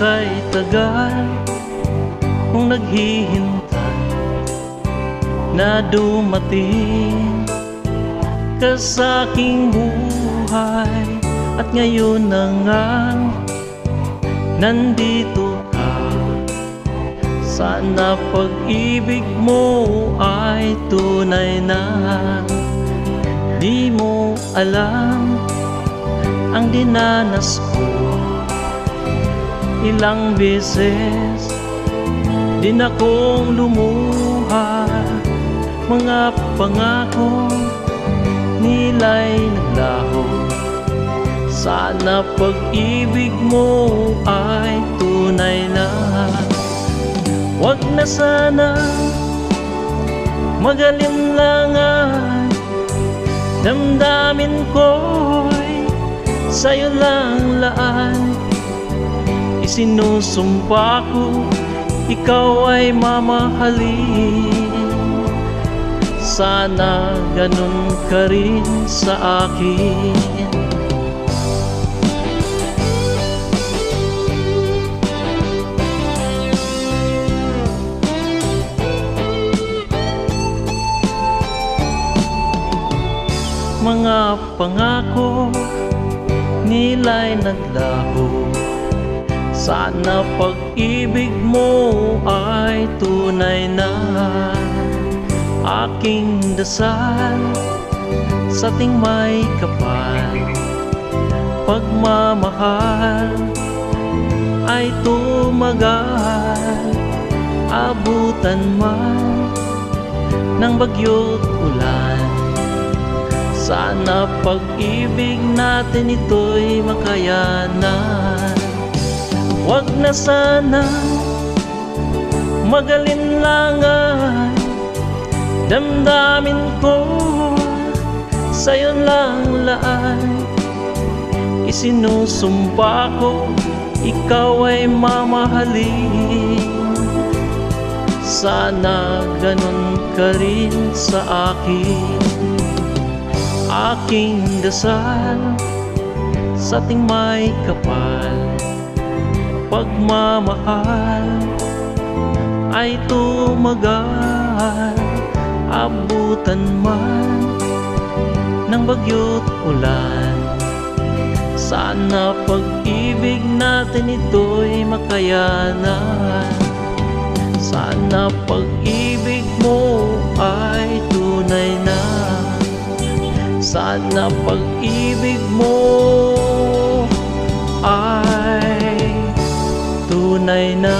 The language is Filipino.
Kay tagal kung naghihintay na dumating ka sa aking buhay, at ngayon na nga nandito ka. Sana pag-ibig mo ay tunay na. Di mo alam ang dinanas ko. Ilang beses din akong lumuha, mga pangako nila'y naglaho. Sana pag-ibig mo ay tunay na. Wag na sana magalinlangan, damdamin ko'y sa'yo lang laan. Isinusumpa ko, ikaw ay mamahalin. Sana ganun ka rin sa akin. Mga pangako nila'y naglaho. Sana pag-ibig mo ay tunay na. Aking dasal sa ting may kapal, pagmamahal ay tumagal. Abutan man ng bagyo't ulan, sana pag-ibig natin ito'y makayanan. Wag na sana magalinlangan, damdamin ko sa'yo lang laan. Isinusumpa ko, ikaw ay mamahalin. Sana ganun ka rin sa akin. Aking dasal sa ting may kapal, pagmamahal ay tumagal. Abutan man ng bagyo't ulan, sana pag-ibig natin ito'y makayanan. Sana pag-ibig mo ay tunay na. Sana pag-ibig mo ay tunay na.